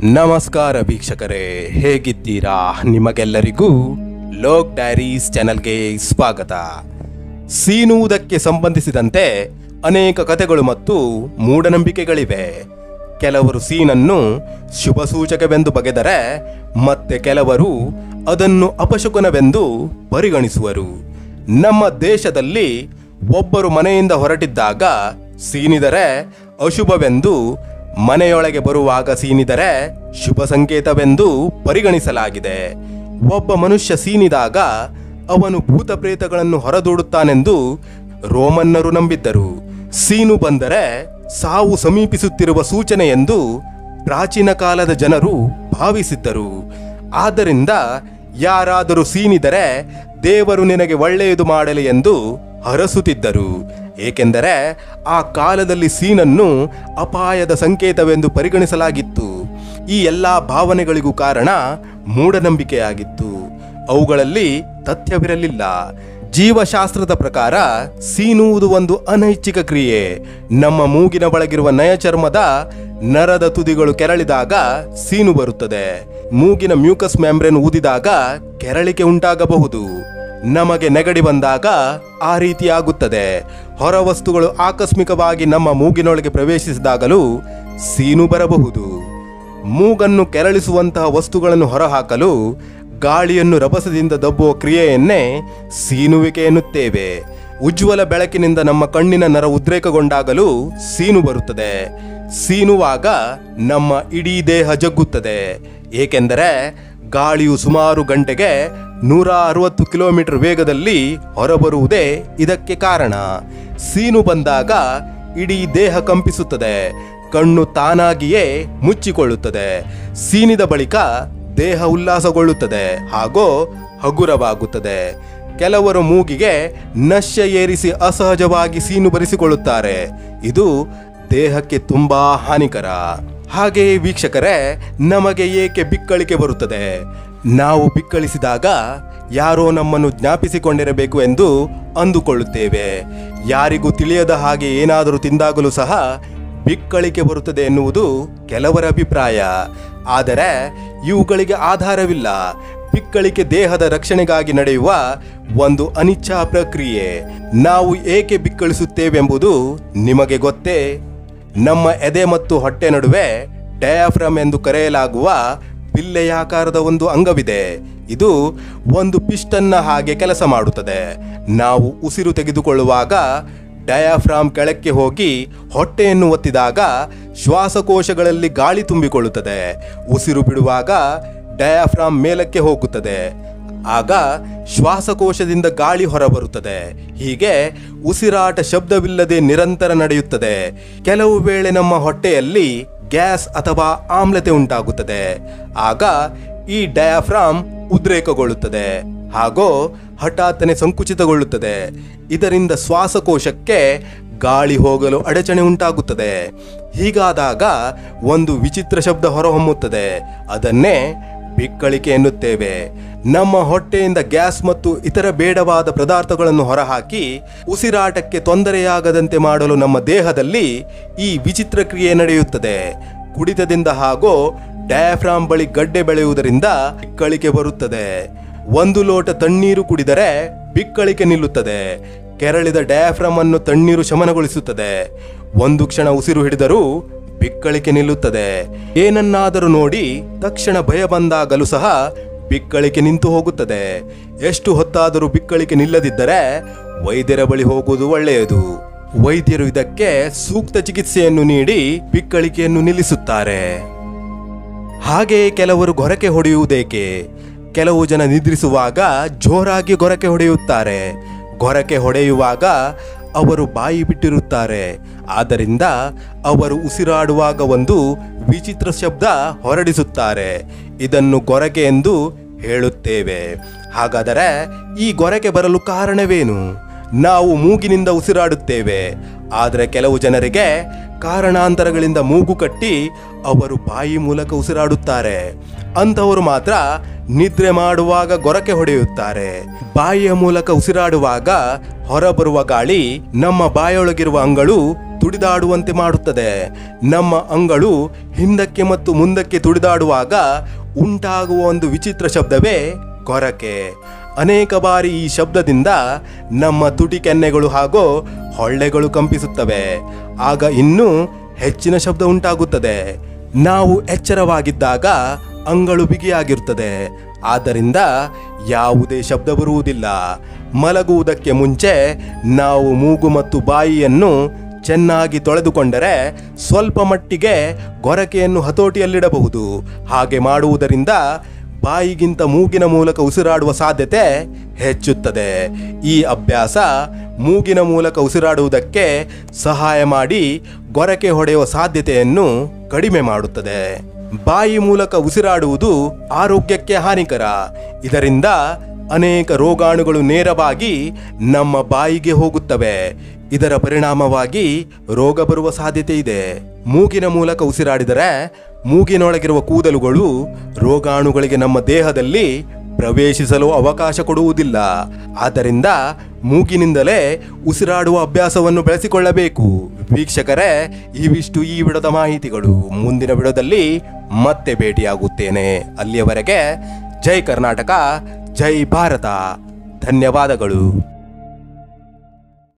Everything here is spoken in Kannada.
ನಮಸ್ಕಾರ ವೀಕ್ಷಕರೇ, ಹೇಗಿದ್ದೀರಾ? ನಿಮಗೆಲ್ಲರಿಗೂ ಲೋಕ್ ಡೈರೀಸ್ ಚಾನೆಲ್ಗೆ ಸ್ವಾಗತ. ಸೀನುವುದಕ್ಕೆ ಸಂಬಂಧಿಸಿದಂತೆ ಅನೇಕ ಕಥೆಗಳು ಮತ್ತು ಮೂಢನಂಬಿಕೆಗಳಿವೆ. ಕೆಲವರು ಸೀನನ್ನು ಶುಭ ಸೂಚಕವೆಂದು ಬಗೆದರೆ ಮತ್ತೆ ಕೆಲವರು ಅದನ್ನು ಅಪಶಕುನವೆಂದು ಪರಿಗಣಿಸುವರು. ನಮ್ಮ ದೇಶದಲ್ಲಿ ಒಬ್ಬರು ಮನೆಯಿಂದ ಹೊರಟಿದ್ದಾಗ ಸೀನಿದರೆ ಅಶುಭವೆಂದು, ಮನೆಯೊಳಗೆ ಬರುವಾಗ ಸೀನಿದರೆ ಶುಭ ಸಂಕೇತವೆಂದು ಪರಿಗಣಿಸಲಾಗಿದೆ. ಒಬ್ಬ ಮನುಷ್ಯ ಸೀನಿದಾಗ ಅವನು ಭೂತ ಪ್ರೇತಗಳನ್ನು ಹೊರದೂಡುತ್ತಾನೆಂದು ರೋಮನ್ನರು ನಂಬಿದ್ದರು. ಸೀನು ಬಂದರೆ ಸಾವು ಸಮೀಪಿಸುತ್ತಿರುವ ಸೂಚನೆ ಎಂದು ಪ್ರಾಚೀನ ಕಾಲದ ಜನರು ಭಾವಿಸಿದ್ದರು. ಆದ್ದರಿಂದ ಯಾರಾದರೂ ಸೀನಿದರೆ ದೇವರು ನಿನಗೆ ಒಳ್ಳೆಯದು ಮಾಡಲಿ ಎಂದು ಹರಸುತ್ತಿದ್ದರು. ಏಕೆಂದರೆ ಆ ಕಾಲದಲ್ಲಿ ಸೀನನ್ನು ಅಪಾಯದ ಸಂಕೇತವೆಂದು ಪರಿಗಣಿಸಲಾಗಿತ್ತು. ಈ ಎಲ್ಲ ಭಾವನೆಗಳಿಗೂ ಕಾರಣ ಮೂಢನಂಬಿಕೆಯಾಗಿತ್ತು. ಅವುಗಳಲ್ಲಿ ತಥ್ಯವಿರಲಿಲ್ಲ. ಜೀವಶಾಸ್ತ್ರದ ಪ್ರಕಾರ ಸೀನುವುದು ಒಂದು ಅನೈಚ್ಛಿಕ ಕ್ರಿಯೆ. ನಮ್ಮ ಮೂಗಿನ ಒಳಗಿರುವ ನಯಚರ್ಮದ ನರದ ತುದಿಗಳು ಕೆರಳಿದಾಗ ಸೀನು ಬರುತ್ತದೆ. ಮೂಗಿನ ಮ್ಯೂಕಸ್ ಮೆಂಬ್ರೇನ್ ಊದಿದಾಗ ಕೆರಳಿಕೆ ಉಂಟಾಗಬಹುದು. ನಮಗೆ ನೆಗಡಿ ಬಂದಾಗ ಆ ರೀತಿಯಾಗುತ್ತದೆ. ಹೊರ ವಸ್ತುಗಳು ಆಕಸ್ಮಿಕವಾಗಿ ನಮ್ಮ ಮೂಗಿನೊಳಗೆ ಪ್ರವೇಶಿಸಿದಾಗಲೂ ಸೀನು ಬರಬಹುದು. ಮೂಗನ್ನು ಕೆರಳಿಸುವಂತಹ ವಸ್ತುಗಳನ್ನು ಹೊರಹಾಕಲು ಗಾಳಿಯನ್ನು ರಭಸದಿಂದ ದಬ್ಬುವ ಕ್ರಿಯೆಯನ್ನೇ ಸೀನುವಿಕೆ ಎನ್ನುತ್ತೇವೆ. ಉಜ್ವಲ ಬೆಳಕಿನಿಂದ ನಮ್ಮ ಕಣ್ಣಿನ ನರ ಉದ್ರೇಕಗೊಂಡಾಗಲೂ ಸೀನು ಬರುತ್ತದೆ. ಸೀನುವಾಗ ನಮ್ಮ ಇಡೀ ದೇಹ ಜಗ್ಗುತ್ತದೆ. ಏಕೆಂದರೆ ಗಾಳಿಯು ಸುಮಾರು ಗಂಟೆಗೆ 160 ಕಿಲೋಮೀಟರ್ ವೇಗದಲ್ಲಿ ಹೊರಬರುವುದೇ ಇದಕ್ಕೆ ಕಾರಣ. ಸೀನು ಬಂದಾಗ ಇಡೀ ದೇಹ ಕಂಪಿಸುತ್ತದೆ. ಕಣ್ಣು ತಾನಾಗಿಯೇ ಮುಚ್ಚಿಕೊಳ್ಳುತ್ತದೆ. ಸೀನಿದ ಬಳಿಕ ದೇಹ ಉಲ್ಲಾಸಗೊಳ್ಳುತ್ತದೆ ಹಾಗೂ ಹಗುರವಾಗುತ್ತದೆ. ಕೆಲವರು ಮೂಗಿಗೆ ನಶ್ಯ ಏರಿಸಿ ಅಸಹಜವಾಗಿ ಸೀನು ಬರಿಸಿಕೊಳ್ಳುತ್ತಾರೆ. ಇದು ದೇಹಕ್ಕೆ ತುಂಬಾ ಹಾನಿಕರ. ಹಾಗೆಯೇ ವೀಕ್ಷಕರೇ, ನಮಗೆ ಏಕೆ ಬಿಕ್ಕಳಿಕೆ ಬರುತ್ತದೆ? ನಾವು ಬಿಕ್ಕಳಿಸಿದಾಗ ಯಾರೋ ನಮ್ಮನ್ನು ಜ್ಞಾಪಿಸಿಕೊಂಡಿರಬೇಕು ಎಂದು ಅಂದುಕೊಳ್ಳುತ್ತೇವೆ. ಯಾರಿಗೂ ತಿಳಿಯದ ಹಾಗೆ ಏನಾದರೂ ತಿಂದಾಗಲೂ ಸಹ ಬಿಕ್ಕಳಿಕೆ ಬರುತ್ತದೆ ಎನ್ನುವುದು ಕೆಲವರ ಅಭಿಪ್ರಾಯ. ಆದರೆ ಇವುಗಳಿಗೆ ಆಧಾರವಿಲ್ಲ. ಬಿಕ್ಕಳಿಕೆ ದೇಹದ ರಕ್ಷಣೆಗಾಗಿ ನಡೆಯುವ ಒಂದು ಅನಿಚ್ಛಾ ಪ್ರಕ್ರಿಯೆ. ನಾವು ಏಕೆ ಬಿಕ್ಕಳಿಸುತ್ತೇವೆಂಬುದು ನಿಮಗೆ ಗೊತ್ತೇ? ನಮ್ಮ ಎದೆ ಮತ್ತು ಹೊಟ್ಟೆ ನಡುವೆ ಡಯಾಫ್ರಮ್ ಎಂದು ಕರೆಯಲಾಗುವ ಬಿಲ್ಲೆಯಾಕಾರದ ಒಂದು ಅಂಗವಿದೆ. ಇದು ಒಂದು ಪಿಸ್ಟನ್ನ ಹಾಗೆ ಕೆಲಸ ಮಾಡುತ್ತದೆ. ನಾವು ಉಸಿರು ತೆಗೆದುಕೊಳ್ಳುವಾಗ ಡಯಾಫ್ರಾಮ್ ಕೆಳಕ್ಕೆ ಹೋಗಿ ಹೊಟ್ಟೆಯನ್ನು ಒತ್ತಿದಾಗ ಶ್ವಾಸಕೋಶಗಳಲ್ಲಿ ಗಾಳಿ ತುಂಬಿಕೊಳ್ಳುತ್ತದೆ. ಉಸಿರು ಬಿಡುವಾಗ ಡಯಾಫ್ರಾಮ್ ಮೇಲಕ್ಕೆ ಹೋಗುತ್ತದೆ. ಆಗ ಶ್ವಾಸಕೋಶದಿಂದ ಗಾಳಿ ಹೊರಬರುತ್ತದೆ. ಹೀಗೆ ಉಸಿರಾಟ ಶಬ್ದವಿಲ್ಲದೆ ನಿರಂತರ ನಡೆಯುತ್ತದೆ. ಕೆಲವು ವೇಳೆ ನಮ್ಮ ಹೊಟ್ಟೆಯಲ್ಲಿ ಗ್ಯಾಸ್ ಅಥವಾ ಆಮ್ಲತೆ ಉಂಟಾಗುತ್ತದೆ. ಆಗ ಈ ಡಯಾಫ್ರಾಮ್ ಉದ್ರೇಕಗೊಳ್ಳುತ್ತದೆ ಹಾಗೂ ಹಠಾತ್ತನೆ ಸಂಕುಚಿತಗೊಳ್ಳುತ್ತದೆ. ಇದರಿಂದ ಶ್ವಾಸಕೋಶಕ್ಕೆ ಗಾಳಿ ಹೋಗಲು ಅಡಚಣೆ ಉಂಟಾಗುತ್ತದೆ. ಹೀಗಾದಾಗ ಒಂದು ವಿಚಿತ್ರ ಶಬ್ದ ಹೊರಹೊಮ್ಮುತ್ತದೆ. ಅದನ್ನೇ ಬಿಕ್ಕಳಿಕೆ ಎನ್ನುತ್ತೇವೆ. ನಮ್ಮ ಹೊಟ್ಟೆಯಿಂದ ಗ್ಯಾಸ್ ಮತ್ತು ಇತರ ಬೇಡವಾದ ಪದಾರ್ಥಗಳನ್ನು ಹೊರಹಾಕಿ ಉಸಿರಾಟಕ್ಕೆ ತೊಂದರೆಯಾಗದಂತೆ ಮಾಡಲು ನಮ್ಮ ದೇಹದಲ್ಲಿ ಈ ವಿಚಿತ್ರ ಕ್ರಿಯೆ ನಡೆಯುತ್ತದೆ. ಕುಡಿತದಿಂದ ಹಾಗೂ ಡಯಾಫ್ರಾಮ್ ಬಳಿ ಗಡ್ಡೆ ಬೆಳೆಯುವುದರಿಂದ ಬಿಕ್ಕಳಿಕೆ ಬರುತ್ತದೆ. 1 ಲೋಟ ತಣ್ಣೀರು ಕುಡಿದರೆ ಬಿಕ್ಕಳಿಕೆ ನಿಲ್ಲುತ್ತದೆ. ಕೆರಳಿದ ಡಯಾಫ್ರಾಮ್ ಅನ್ನು ತಣ್ಣೀರು ಶಮನಗೊಳಿಸುತ್ತದೆ. 1 ಕ್ಷಣ ಉಸಿರು ಹಿಡಿದರೂ ಬಿಕ್ಕಳಿಕೆ ನಿಲ್ಲುತ್ತದೆ. ಏನನ್ನಾದರೂ ನೋಡಿ ತಕ್ಷಣ ಭಯ ಬಂದಾಗಲೂ ಸಹ ಬಿಕ್ಕಳಿಕೆ ನಿಂತು ಹೋಗುತ್ತದೆ. ಎಷ್ಟು ಹೊತ್ತಾದರೂ ಬಿಕ್ಕಳಿಕೆ ನಿಲ್ಲದಿದ್ದರೆ ವೈದ್ಯರ ಬಳಿ ಹೋಗುವುದು ಒಳ್ಳೆಯದು. ವೈದ್ಯರು ಇದಕ್ಕೆ ಸೂಕ್ತ ಚಿಕಿತ್ಸೆಯನ್ನು ನೀಡಿ ಬಿಕ್ಕಳಿಕೆಯನ್ನು ನಿಲ್ಲಿಸುತ್ತಾರೆ. ಹಾಗೆಯೇ ಕೆಲವರು ಗೊರಕೆ ಹೊಡೆಯುವುದೇಕೆ? ಕೆಲವು ಜನ ನಿದ್ರಿಸುವಾಗ ಜೋರಾಗಿ ಗೊರಕೆ ಹೊಡೆಯುತ್ತಾರೆ. ಗೊರಕೆ ಹೊಡೆಯುವಾಗ ಅವರು ಬಾಯಿ ಬಿಟ್ಟಿರುತ್ತಾರೆ. ಆದ್ದರಿಂದ ಅವರು ಉಸಿರಾಡುವಾಗ ಒಂದು ವಿಚಿತ್ರ ಶಬ್ದ ಹೊರಡಿಸುತ್ತಾರೆ. ಇದನ್ನು ಗೊರಕೆ ಎಂದು ಹೇಳುತ್ತೇವೆ. ಹಾಗಾದರೆ ಈ ಗೊರಕೆ ಬರಲು ಕಾರಣವೇನು? ನಾವು ಮೂಗಿನಿಂದ ಉಸಿರಾಡುತ್ತೇವೆ. ಆದರೆ ಕೆಲವು ಜನರಿಗೆ ಕಾರಣಾಂತರಗಳಿಂದ ಮೂಗು ಕಟ್ಟಿ ಅವರು ಬಾಯಿ ಮೂಲಕ ಉಸಿರಾಡುತ್ತಾರೆ. ಅಂತವರು ಮಾತ್ರ ನಿದ್ರೆ ಮಾಡುವಾಗ ಗೊರಕೆ ಹೊಡೆಯುತ್ತಾರೆ. ಬಾಯಿಯ ಮೂಲಕ ಉಸಿರಾಡುವಾಗ ಹೊರಬರುವ ಗಾಳಿ ನಮ್ಮ ಬಾಯೊಳಗಿರುವ ಅಂಗಳು ತುಡಿದಾಡುವಂತೆ ಮಾಡುತ್ತದೆ. ನಮ್ಮ ಅಂಗಳು ಹಿಂದಕ್ಕೆ ಮತ್ತು ಮುಂದಕ್ಕೆ ತುಡಿದಾಡುವಾಗ ಉಂಟಾಗುವ ಒಂದು ವಿಚಿತ್ರ ಶಬ್ದವೇ ಗೊರಕೆ. ಅನೇಕ ಬಾರಿ ಈ ಶಬ್ದದಿಂದ ನಮ್ಮ ತುಟಿ ಕೆನ್ನೆಗಳು ಹಾಗೂ ಹೊಳ್ಳೆಗಳು ಕಂಪಿಸುತ್ತವೆ. ಆಗ ಇನ್ನೂ ಹೆಚ್ಚಿನ ಶಬ್ದ ಉಂಟಾಗುತ್ತದೆ. ನಾವು ಎಚ್ಚರವಾಗಿದ್ದಾಗ ಅಂಗಳು ಬಿಗಿಯಾಗಿರುತ್ತದೆ. ಆದ್ದರಿಂದ ಯಾವುದೇ ಶಬ್ದ ಬರುವುದಿಲ್ಲ. ಮಲಗುವುದಕ್ಕೆ ಮುಂಚೆ ನಾವು ಮೂಗು ಮತ್ತು ಬಾಯಿಯನ್ನು ಚೆನ್ನಾಗಿ ತೊಳೆದುಕೊಂಡರೆ ಸ್ವಲ್ಪ ಮಟ್ಟಿಗೆ ಗೊರಕೆಯನ್ನು ಹತೋಟಿಯಲ್ಲಿಡಬಹುದು. ಹಾಗೆ ಮಾಡುವುದರಿಂದ ಬಾಯಿಗಿಂತ ಮೂಗಿನ ಮೂಲಕ ಉಸಿರಾಡುವ ಸಾಧ್ಯತೆ ಹೆಚ್ಚುತ್ತದೆ. ಈ ಅಭ್ಯಾಸ ಮೂಗಿನ ಮೂಲಕ ಉಸಿರಾಡುವುದಕ್ಕೆ ಸಹಾಯ ಮಾಡಿ ಗೊರಕೆ ಹೊಡೆಯುವ ಸಾಧ್ಯತೆಯನ್ನು ಕಡಿಮೆ ಮಾಡುತ್ತದೆ. ಬಾಯಿ ಮೂಲಕ ಉಸಿರಾಡುವುದು ಆರೋಗ್ಯಕ್ಕೆ ಹಾನಿಕರ. ಇದರಿಂದ ಅನೇಕ ರೋಗಾಣುಗಳು ನೇರವಾಗಿ ನಮ್ಮ ಬಾಯಿಗೆ ಹೋಗುತ್ತವೆ. ಇದರ ಪರಿಣಾಮವಾಗಿ ರೋಗ ಬರುವ ಸಾಧ್ಯತೆ ಇದೆ. ಮೂಗಿನ ಮೂಲಕ ಉಸಿರಾಡಿದರೆ ಮೂಗಿನೊಳಗಿರುವ ಕೂದಲುಗಳು ರೋಗಾಣುಗಳಿಗೆ ನಮ್ಮ ದೇಹದಲ್ಲಿ ಪ್ರವೇಶಿಸಲು ಅವಕಾಶ ಕೊಡುವುದಿಲ್ಲ. ಆದ್ದರಿಂದ ಮೂಗಿನಿಂದಲೇ ಉಸಿರಾಡುವ ಅಭ್ಯಾಸವನ್ನು ಬೆಳೆಸಿಕೊಳ್ಳಬೇಕು. ವೀಕ್ಷಕರೇ, ಇವಿಷ್ಟು ಈ ವಿಡಿಯೋದ ಮಾಹಿತಿಗಳು. ಮುಂದಿನ ವಿಡಿಯೋದಲ್ಲಿ ಮತ್ತೆ ಭೇಟಿಯಾಗುತ್ತೇನೆ. ಅಲ್ಲಿಯವರೆಗೆ ಜೈ ಕರ್ನಾಟಕ, ಜೈ ಭಾರತ. ಧನ್ಯವಾದಗಳು.